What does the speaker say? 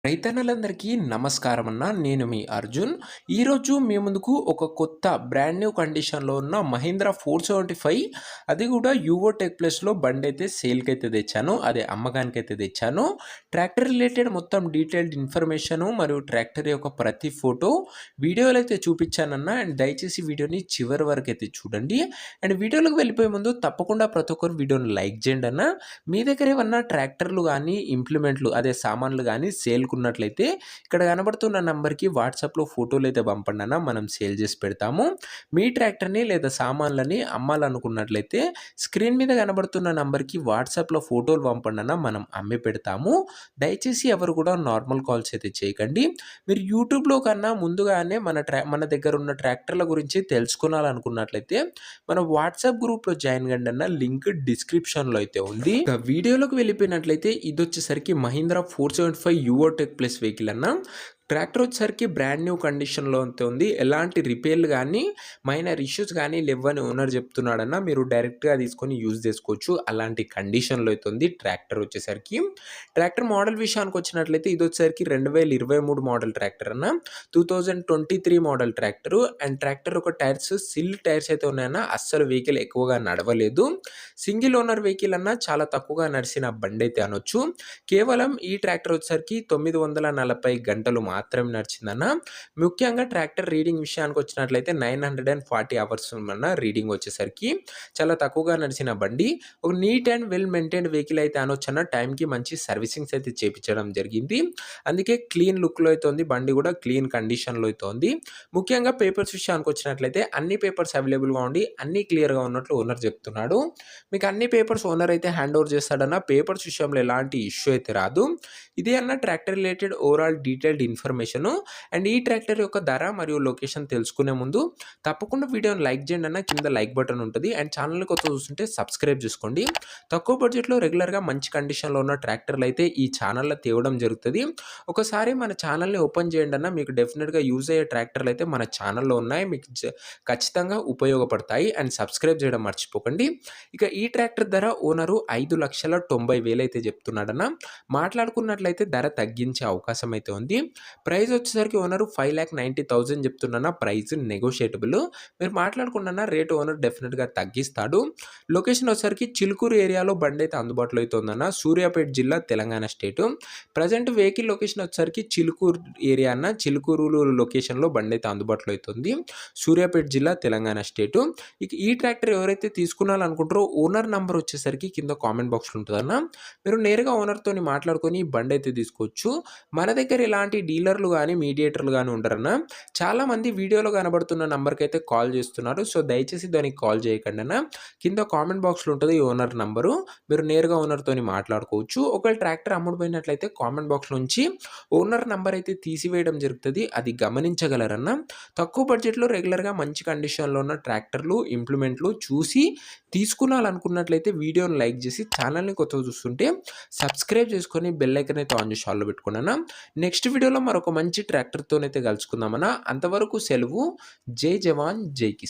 రైతన్నలందరికీ నమస్కారం అన్న. నేను మీ అర్జున్. ఈరోజు మీ ముందుకు ఒక కొత్త బ్రాండ్ న్యూ కండిషన్‌లో ఉన్న మహీంద్రా 475 అది కూడా యువో టెక్ ప్లస్‌లో బండైతే సేల్‌కైతే తెచ్చాను. అదే అమ్మకానికైతే తెచ్చాను. ట్రాక్టర్ రిలేటెడ్ మొత్తం డీటెయిల్డ్ ఇన్ఫర్మేషను మరియు ట్రాక్టర్ యొక్క ప్రతి ఫోటో వీడియోలో అయితే చూపించానన్న. అండ్ దయచేసి వీడియోని చివరి వరకు అయితే చూడండి. అండ్ వీడియోలోకి వెళ్ళిపోయే ముందు తప్పకుండా ప్రతి ఒక్కరు వీడియోని లైక్ చేయండి అన్న. మీ దగ్గర ఏమన్నా ట్రాక్టర్లు కానీ ఇంప్లిమెంట్లు అదే సామాన్లు కానీ సేల్ ఉన్నట్లయితే ఇక్కడ కనబడుతున్న నంబర్కి వాట్సాప్లో ఫోటోలు అయితే పంపండి అన్న, మనం సేల్ చేసి పెడతాము. మీ ట్రాక్టర్ని లేదా సామాన్లని అమ్మాలనుకున్నట్లయితే స్క్రీన్ మీద కనబడుతున్న నంబర్కి వాట్సాప్లో ఫోటోలు పంపండి అన్న, మనం అమ్మి పెడతాము. దయచేసి ఎవరు కూడా నార్మల్ కాల్స్ అయితే చేయకండి. మీరు యూట్యూబ్లో కన్నా ముందుగానే మన దగ్గర ఉన్న ట్రాక్టర్ల గురించి తెలుసుకోవాలనుకున్నట్లయితే మన వాట్సాప్ గ్రూప్లో జాయిన్ కండి అన్న, లింక్ డిస్క్రిప్షన్లో అయితే ఉంది. ఇక వీడియోలోకి వెళ్ళిపోయినట్లయితే ఇది వచ్చేసరికి Mahindra 475 Yuvo tech plus vehicle అన్న. ట్రాక్టర్ వచ్చేసరికి బ్రాండ్ న్యూ కండిషన్లో అయితే ఉంది. ఎలాంటి రిపేర్లు కానీ మైనర్ ఇష్యూస్ కానీ లేవని ఓనర్ చెప్తున్నాడన్న. మీరు డైరెక్ట్గా తీసుకొని యూజ్ చేసుకోవచ్చు. అలాంటి కండిషన్లో అయితే ఉంది ట్రాక్టర్ వచ్చేసరికి. ట్రాక్టర్ మోడల్ విషయానికి వచ్చినట్లయితే ఇది వచ్చేసరికి 2023 మోడల్ ట్రాక్టర్ అన్న. 2023 మోడల్ ట్రాక్టర్. అండ్ ట్రాక్టర్ ఒక టైర్స్ సిల్ టైర్స్ అయితే ఉన్నాయన్న. అస్సలు వెహికల్ ఎక్కువగా నడవలేదు. సింగిల్ ఓనర్ వెహికల్ అన్న, చాలా తక్కువగా నడిచిన బండి అయితే అనొచ్చు. కేవలం ఈ ట్రాక్టర్ వచ్చేసరికి 940 గంటలు మాత్రమే నడిచిందన్న. ముఖ్యంగా ట్రాక్టర్ రీడింగ్ విషయానికి వచ్చినట్లయితే 940 అవర్స్ అన్న రీడింగ్ వచ్చేసరికి. చాలా తక్కువగా నడిచిన బండి. ఒక neat and well maintained vehicle అయితే అనొచ్చన్న. టైంకి మంచి సర్వీసింగ్స్ అయితే చేపించడం జరిగింది. అందుకే క్లీన్ లుక్లో అయితే ఉంది. బండి కూడా క్లీన్ కండిషన్లో అయితే ఉంది. ముఖ్యంగా పేపర్స్ విషయానికి వచ్చినట్లయితే అన్ని పేపర్స్ అవైలబుల్గా ఉండి అన్ని క్లియర్గా ఉన్నట్లు ఓనర్ చెప్తున్నాడు. మీకు అన్ని పేపర్స్ ఓనర్ అయితే హ్యాండ్ ఓవర్ చేస్తాడన్న. పేపర్స్ విషయంలో ఎలాంటి ఇష్యూ అయితే రాదు. ఇదే అన్న tractor related overall detailed information. And ఈ ట్రాక్టర్ యొక్క ధర మరియు లొకేషన్ తెలుసుకునే ముందు తప్పకుండా వీడియోని లైక్ చేయండి అన్న. కింద లైక్ బటన్ ఉంటుంది. అండ్ ఛానల్ కొత్త చూస్తుంటే సబ్స్క్రైబ్ చేసుకోండి. తక్కువ బడ్జెట్లో రెగ్యులర్గా మంచి కండిషన్లో ఉన్న ట్రాక్టర్లు అయితే ఈ ఛానల్లో తేవడం జరుగుతుంది. ఒకసారి మన ఛానల్ని ఓపెన్ చేయండి అన్న. మీకు డెఫినెట్గా యూజ్ అయ్యే ట్రాక్టర్లు అయితే మన ఛానల్లో ఉన్నాయి. మీకు ఖచ్చితంగా ఉపయోగపడతాయి. అండ్ సబ్స్క్రైబ్ చేయడం మర్చిపోకండి. ఇక ఈ ట్రాక్టర్ ధర ఓనరు 5,90,000 అయితే చెప్తున్నాడన్న. మాట్లాడుకున్నట్లయితే ధర తగ్గించే అవకాశం అయితే ఉంది. ప్రైస్ వచ్చేసరికి ఓనరు 5,90,000 చెప్తున్నా. ప్రైస్ నెగోషియేటబుల్. మీరు మాట్లాడుకున్న రేటు ఓనర్ డెఫినెట్గా తగ్గిస్తాడు. లొకేషన్ వచ్చేసరికి చిలుకూరు ఏరియాలో బండి అయితే అందుబాటులో అయితే ఉందన్న. సూర్యాపేట జిల్లా, తెలంగాణ స్టేటు. ప్రజెంట్ వెహికల్ లొకేషన్ వచ్చేసరికి చిలుకూరు ఏరియా అన్న. చిలుకూరు లొకేషన్లో బండి అయితే అందుబాటులో అవుతుంది. సూర్యాపేట జిల్లా, తెలంగాణ స్టేటు. ఇక ఈ ట్రాక్టర్ ఎవరైతే తీసుకున్నారనుకుంటారో ఓనర్ నంబర్ వచ్చేసరికి కింద కామెంట్ బాక్స్లో ఉంటుందన్న. మీరు నేరుగా ఓనర్తో మాట్లాడుకొని బండి అయితే తీసుకోవచ్చు. మన దగ్గర ఎలాంటి డీలర్లు కానీ మీడియేటర్లు కానీ ఉండరన్న. చాలామంది వీడియోలో కనబడుతున్న నంబర్కి అయితే కాల్ చేస్తున్నారు. సో దయచేసి దానికి కాల్ చేయకండి అన్న. కింద కామెంట్ బాక్స్లో ఉంటుంది ఓనర్ నంబరు. మీరు నేరుగా ఓనర్తో మాట్లాడుకోవచ్చు. ఒకవేళ ట్రాక్టర్ అమ్ముడుపోయినట్లయితే కామెంట్ బాక్స్ నుంచి ఓనర్ నంబర్ అయితే తీసివేయడం జరుగుతుంది. అది గమనించగలరన్న. తక్కువ బడ్జెట్లో రెగ్యులర్గా మంచి కండిషన్లో ఉన్న ట్రాక్టర్లు ఇంప్లిమెంట్లు చూసి తీసుకున్నాలనుకున్నట్లయితే వీడియోని లైక్ చేసి ఛానల్ని కొత్తగా చూస్తుంటే సబ్స్క్రైబ్ చేసుకొని బెల్ ఐకాన్ అయితే ఆన్ చేసి ఆల్లో పెట్టుకున్నాను. నెక్స్ట్ వీడియోలో మరొక మంచి ట్రాక్టర్తోనైతే కలుసుకుందామన్నా. అంతవరకు సెలవు. జై జవాన్, జై కిసాన్.